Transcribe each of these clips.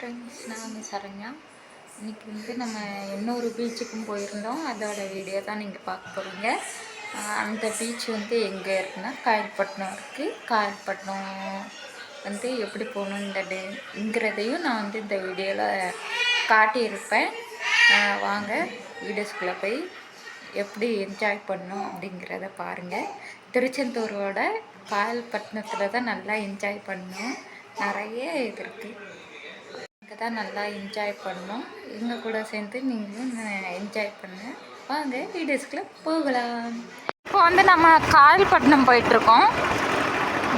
Friends, நான் சரண்யா. இன்றைக்கி நம்ம இன்னொரு பீச்சுக்கும் போயிருந்தோம். அதோட வீடியோ தான் நீங்கள் பார்க்க போகிறீங்க. அந்த பீச் எங்கே இருக்குன்னா காயல்பட்டினம் இருக்குது. காயல்பட்டினம் எப்படி போகணுங்கிறதையும் நான் இந்த வீடியோவில் காட்டியிருப்பேன். வாங்க வீடியோஸ்குள்ளே போய் எப்படி என்ஜாய் பண்ணோம் அப்படிங்கிறத பாருங்கள். திருச்செந்தூரோட காயல்பட்டினத்தில் தான் நல்லா என்ஜாய் பண்ணோம். நிறைய இது இருக்குது. தான் நல்லா என்ஜாய் பண்ணோம். எங்கள் கூட சேர்ந்து நீங்களும் என்ஜாய் பண்ண வாங்க வீடியோஸ்குள்ளே போகலாம். இப்போ நம்ம காயல்பட்டினம் போயிட்டுருக்கோம்.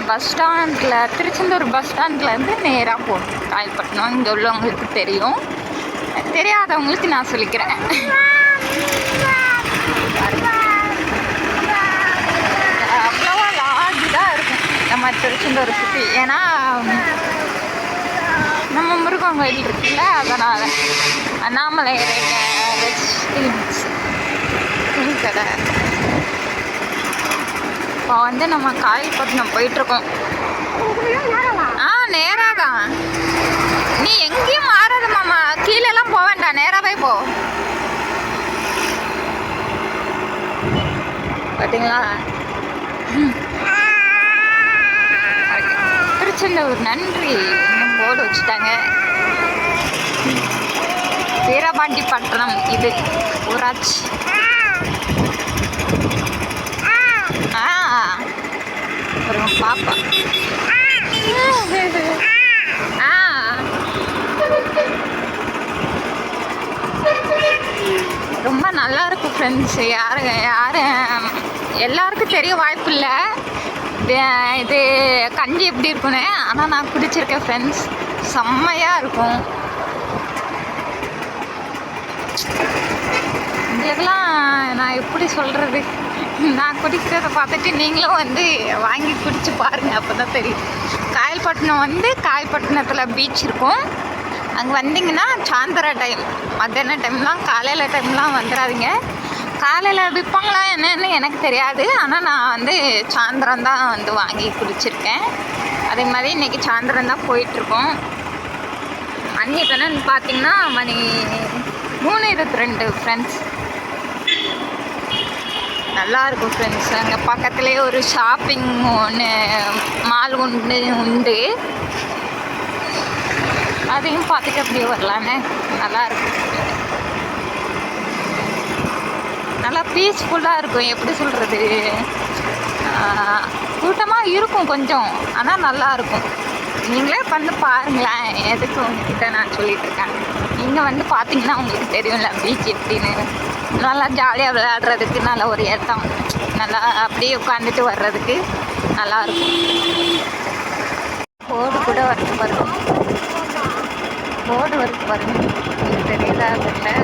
பஸ் ஸ்டாண்டில், திருச்செந்தூர் பஸ் ஸ்டாண்ட்லேருந்து நேராக போகணும் காயல்பட்டினம். இங்கே உள்ளவங்களுக்கு தெரியும், தெரியாதவங்களுக்கு நான் சொல்லிக்கிறேன். அவ்வளோவா லார்ஜ் தான் இருக்கும் நம்ம திருச்செந்தூரை சுற்றி. ஏன்னா நம்ம முருகன் கோயில் இருக்குல்ல, அதனால் அண்ணாமலை துணி கடை. இப்போ நம்ம காயல்பட்டினம் போயிட்டுருக்கோம். நேராக தான். நீ எங்கேயும் மாறாத மாமா, கீழெல்லாம் போக வேண்டாம், நேராகவே போ. பார்த்தீங்களா, திருச்செந்தூர் நன்றி போர்டு வச்சுட்டாங்க. வீரபாண்டி பட்டணம் இது ஊராட்சி. அப்புறம் பாப்பா ரொம்ப நல்லா இருக்கும் ஃப்ரெண்ட்ஸ். எல்லாருக்கும் தெரிய வாய்ப்பு இல்லை இது கஞ்சி எப்படி இருக்குன்னு. ஆனால் நான் குடிச்சிருக்கேன் ஃப்ரெண்ட்ஸ், செம்மையாக இருக்கும். உங்களுக்கெல்லாம் நான் எப்படி சொல்கிறது, நான் குடிக்கிறத பார்த்துட்டு நீங்களும் வாங்கி குடிச்சு பாருங்கள், அப்போ தான் தெரியும். காயல்பட்டினம் காயல்பட்டினத்தில் பீச் இருக்கும். அங்கே வந்தீங்கன்னா சாயந்தர டைம், மத்தியான டைம்லாம், காலையில் டைம்லாம் வந்துடாதீங்க. காலையில் விற்பாங்களா என்னன்னு எனக்கு தெரியாது. ஆனால் நான் சாயந்தரம் தான் வாங்கி குடிச்சிருக்கேன். அதே மாதிரி இன்றைக்கி சாயந்தரம் தான் போயிட்டுருக்கோம். மணி எத்தனைன்னு பார்த்தீங்கன்னா மணி 3:22 ஃப்ரெண்ட்ஸ். நல்லாயிருக்கும் ஃப்ரெண்ட்ஸ். அங்கே பக்கத்துலேயே ஒரு ஷாப்பிங் மால் உண்டு. அதையும் பார்த்துட்டு அப்படியே வரலான்னு நல்லாயிருக்கும். நல்லா பீஸ்ஃபுல்லாக இருக்கும். எப்படி சொல்கிறது, கூட்டமாக இருக்கும் கொஞ்சம், ஆனால் நல்லாயிருக்கும். நீங்களே பாருங்களேன். எதுக்கு உங்ககிட்ட நான் சொல்லிகிட்ருக்கேன். நீங்கள் பார்த்தீங்கன்னா உங்களுக்கு தெரியும்ல பீச் எப்படின்னு. நல்லா ஜாலியாக விளையாடுறதுக்கு நல்ல ஒரு இடம், நல்லா அப்படியே உட்காந்துட்டு வர்றதுக்கு நல்லாயிருக்கும். போர்டு கூட வருது பாருங்க, போர்டு வருது பாருங்க, உங்களுக்கு தெரியுதா இல்லை?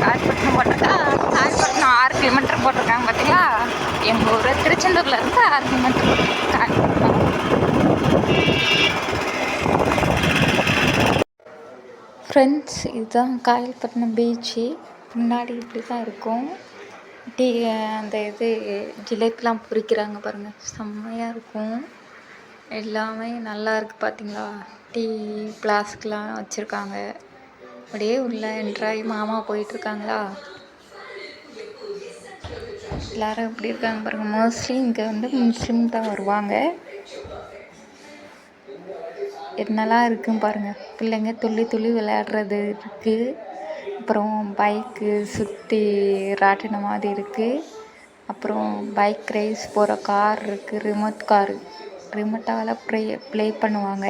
காயல்பட்டினம் போட்டிருக்கா, காயல்பட்டினம் 6 கிலோமீட்டர் போட்டிருக்காங்க பார்த்தீங்களா. எங்கள் ஊர் திருச்செந்தூர்லேருந்து 6 கிலோமீட்டர் காயல்பட்டினம். ஃப்ரெண்ட்ஸ், இதுதான் காயல்பட்டினம் பீச்சு. முன்னாடி இப்படி தான் இருக்கும். அந்த ஜிலேபிலாம் பொரிக்கிறாங்க பாருங்கள், செம்மையாக இருக்கும். எல்லாமே நல்லா இருக்குது பார்த்தீங்களா. டீ ஃப்ளாஸ்க்லாம் வச்சுருக்காங்க. அப்படியே உள்ள என்ட்ராகி மாமா போயிட்டுருக்காங்களா. எல்லோரும் எப்படி இருக்காங்க பாருங்கள். மோஸ்ட்லி இங்கே முஸ்லீம் தான் வருவாங்க. என்னெல்லாம் இருக்குன்னு பாருங்கள். பிள்ளைங்க துள்ளி விளையாடுறது இருக்குது. அப்புறம் பைக்கு சுற்றி ராட்டின மாதிரி இருக்குது. அப்புறம் பைக் ரேஸ் போகிற கார் இருக்குது. ரிமோட்டால் ப்ளே பண்ணுவாங்க.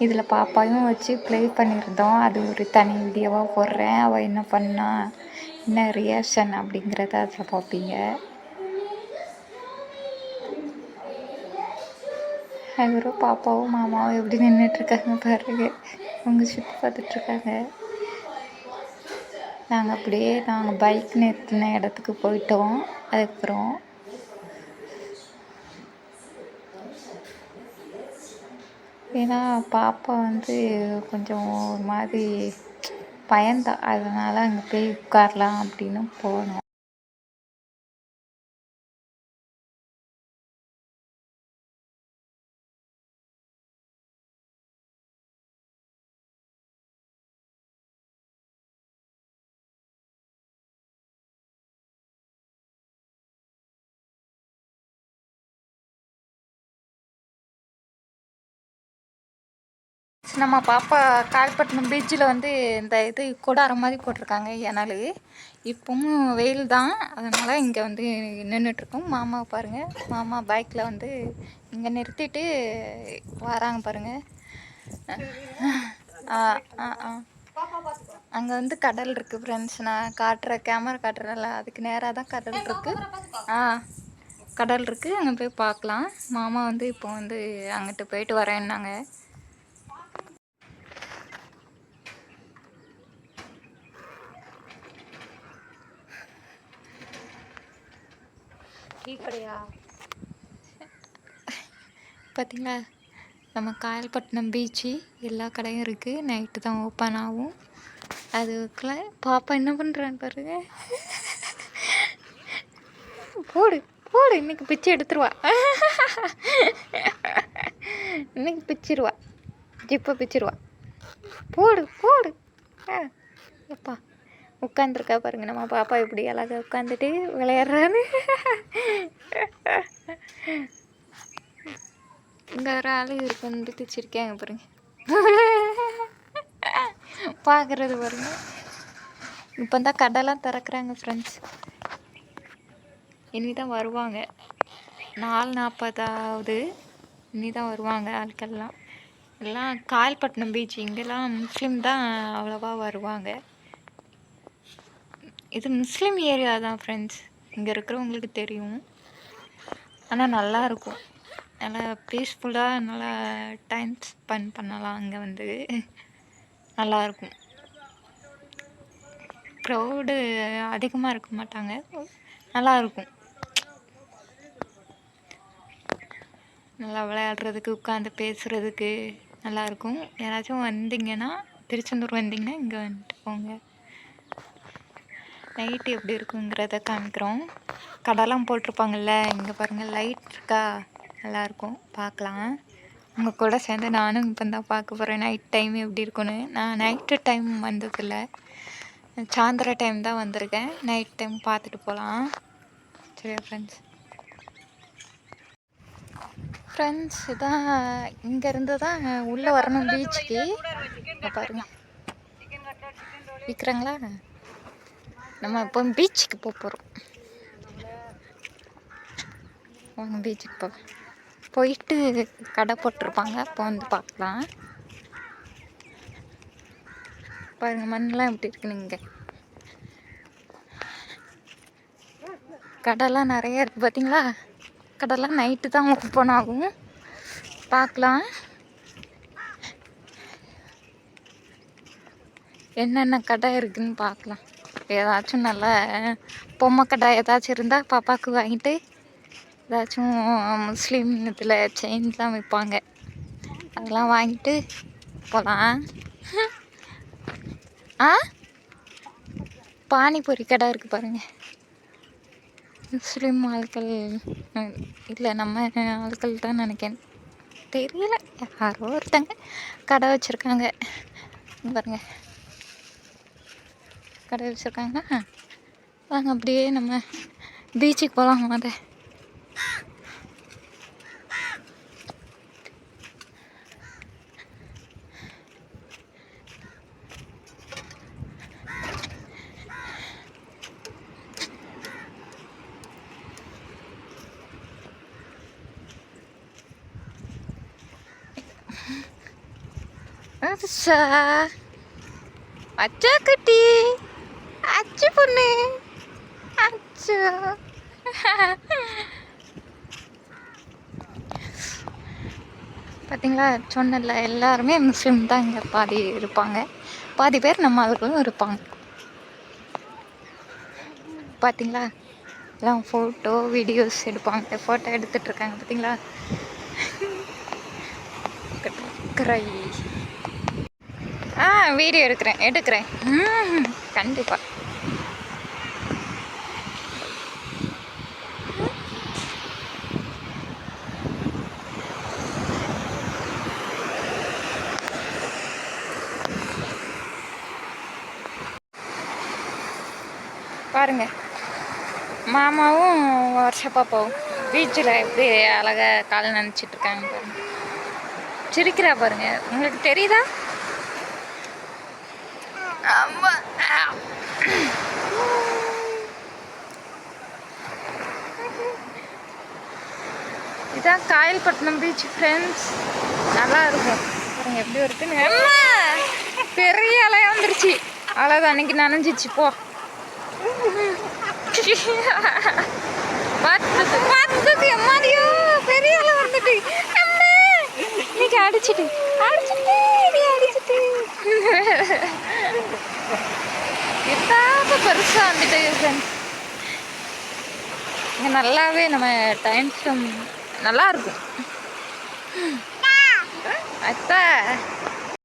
இதில் பாப்பாவும் வச்சு ப்ளே பண்ணியிருந்தோம். அது ஒரு தனி வீடியோவாக போடுறேன். அவள் என்ன பண்ணா, என்ன ரியாக்ஷன் அப்படிங்கிறத அதில் பார்ப்பீங்க. அதுக்கப்புறம் பாப்பாவும் மாமாவும் எப்படி நின்றுட்டுருக்காங்க பாருங்க. அவங்க சுற்றி பார்த்துட்ருக்காங்க. நாங்கள் பைக் நிறுத்தின இடத்துக்கு போயிட்டோம். அதுக்கப்புறம் ஏன்னா பாப்பா கொஞ்சம் ஒரு மாதிரி பயந்தா, அதனால் அங்கே போய் உட்காரலாம் அப்படின்னு போனோம். நம்ம பாப்பா காயல்பட்டினம் பீச்சில் வந்து இந்த இது கொடாரம் மாதிரி போட்டிருக்காங்க ஏனால் இப்பவும் வெயில் தான், அதனால் இங்கே வந்து நின்றுட்டுருக்கோம். மாமாவை பாருங்கள், மாமா பைக்கில் வந்து இங்கே நிறுத்திட்டு வராங்க பாருங்கள். அங்கே வந்து கடல் இருக்குது ஃப்ரெண்ட்ஸ். நான் கேமரா காட்டுறேன்ல, அதுக்கு நேராக தான் கடல் இருக்குது. கடல் இருக்குது, அங்கே போய் பார்க்கலாம். மாமா வந்து இப்போ வந்து அங்கிட்டு போயிட்டு வரேன்னாங்க. டீ கடையா பார்த்தீங்களா? நம்ம காயல்பட்டினம் பீச்சு எல்லா கடையும் இருக்குது. நைட்டு தான் ஓப்பன் ஆகும். அதுக்குள்ள பாப்பா என்ன பண்ணுறான்னு பாருங்க. போடு போடு, இன்னைக்கு பிச்சு எடுத்துருவா. இன்னைக்கு பிச்சிருவா, ஜிப்பை பிச்சிருவா. போடு போடு. எப்பா உட்காந்துருக்கா பாருங்க நம்ம பாப்பா, இப்படி அழகாக உட்காந்துட்டு விளையாடுறான்னு. இங்கே ஒரு ஆள் இருக்கு திச்சிருக்கேங்க பாருங்க. பார்க்குறது பாருங்க. இப்போ தான் கடைலாம் திறக்கிறாங்க ஃப்ரெண்ட்ஸ். இனி தான் வருவாங்க. 4:40 இனி தான் வருவாங்க ஆட்கள்லாம். எல்லாம் காயல்பட்டினம் பீச், இங்கெல்லாம் முஸ்லீம் தான் அவ்வளோவா வருவாங்க. இது முஸ்லீம் ஏரியா தான் ஃப்ரெண்ட்ஸ், இங்கே இருக்கிறவங்களுக்கு தெரியும். ஆனால் நல்லாயிருக்கும், நல்லா பீஸ்ஃபுல்லாக நல்லா டைம் ஸ்பெண்ட் பண்ணலாம். அங்கே வந்து நல்லாயிருக்கும். க்ரௌடு அதிகமாக இருக்க மாட்டாங்க, நல்லாயிருக்கும். நல்லா விளையாடுறதுக்கு, உட்காந்து பேசுகிறதுக்கு நல்லாயிருக்கும். யாராச்சும் வந்தீங்கன்னா, திருச்செந்தூர் வந்தீங்கன்னா இங்கே வந்துட்டு போங்க. நைட்டு எப்படி இருக்குங்கிறத காமிக்கிறோம். கடைலாம் போட்டிருப்பாங்கள்ல, இங்கே பாருங்கள் லைட் இருக்கா, நல்லாயிருக்கும் பார்க்கலாம். உங்கள் கூட சேர்ந்து நானும் இப்போ தான் பார்க்க போகிறேன் நைட் டைம் எப்படி இருக்குன்னு. நான் நைட்டு டைம் வந்ததில்லை, சாயந்தர டைம் தான் வந்திருக்கேன். நைட் டைம் பார்த்துட்டு போகலாம். சரியா ஃப்ரெண்ட்ஸ்? இதான் இங்கேருந்து தான் உள்ளே வரணும் பீச்சுக்கு. பாருங்க விற்கிறாங்களா. நம்ம இப்போ பீச்சுக்கு போகிறோம். வாங்க பீச்சுக்கு போயிட்டு கடை போட்டிருப்பாங்க, அப்போ வந்து பார்க்கலாம். பாருங்கள் மண்ணெலாம் எப்படி இருக்குன்னு. இங்கே கடைலாம் நிறைய இருக்குது பார்த்தீங்களா? கடைலாம் நைட்டு தான் ஓப்பன் ஆகும், பார்க்கலாம். என்னென்ன கடை இருக்குதுன்னு பார்க்கலாம். ஏதாச்சும் நல்ல பொம்மை கடை ஏதாச்சும் இருந்தால் பாப்பாவுக்கு வாங்கிட்டு, ஏதாச்சும் முஸ்லீம் இதில் செயின்லாம் விற்பாங்க, அதெல்லாம் வாங்கிட்டு போகலாம். பானிபூரி கடை இருக்குது பாருங்கள். முஸ்லீம் ஆட்கள் இல்லை, நம்ம ஆட்கள் தான் நினைக்கிறேன், தெரியல. யாரோ ஒருத்தங்க கடை வச்சுருக்காங்க பாருங்க. கடை வச்சுருக்காங்கன்னா வாங்க அப்படியே நம்ம பீச்சுக்கு போகலாம். வாங்க. அச்சா குட்டி, அச்சு பொண்ணு, அச்சா. பார்த்தீங்களா, சொன்னல எல்லாருமே முஸ்லீம் தான் இங்கே பாதி இருப்பாங்க, பாதி பேர் நம்ம ஆளுகளும் இருப்பாங்க. பார்த்தீங்களா, எல்லாம் ஃபோட்டோ வீடியோஸ் எடுப்பாங்க, ஃபோட்டோ எடுத்துகிட்ருக்காங்க பார்த்தீங்களா. வீடியோ எடுக்கிறேன் கண்டிப்பாக. பாருங்க மாமாவும் வருஷ பாப்பாவும் பீச்சில் எப்படி அழகாக கால் நினச்சிட்ருக்காங்க பாருங்க. சிரிக்கிறா பாருங்க, உங்களுக்கு தெரியுதா? ஆமா. இதான் காயல்பட்டினம் பீச் ஃப்ரெண்ட்ஸ். நல்லா இருக்கும் பாருங்க எப்படி இருக்குன்னு. பெரிய அலையா வந்துருச்சு, அவ்வளோதான் அன்னைக்கு நனைஞ்சிச்சு. போ பார்த்துக்கு எம்மாதியோ பெரிய அலை வந்துட்டு இன்னைக்கு அடிச்சுட்டு எதாவது பெருசாக வந்துட்டு ஃப்ரெண்ட்ஸ். இங்கே நல்லாவே நம்ம டைம் ஸ்பெண்ட் நல்லா இருக்கும். அத்தை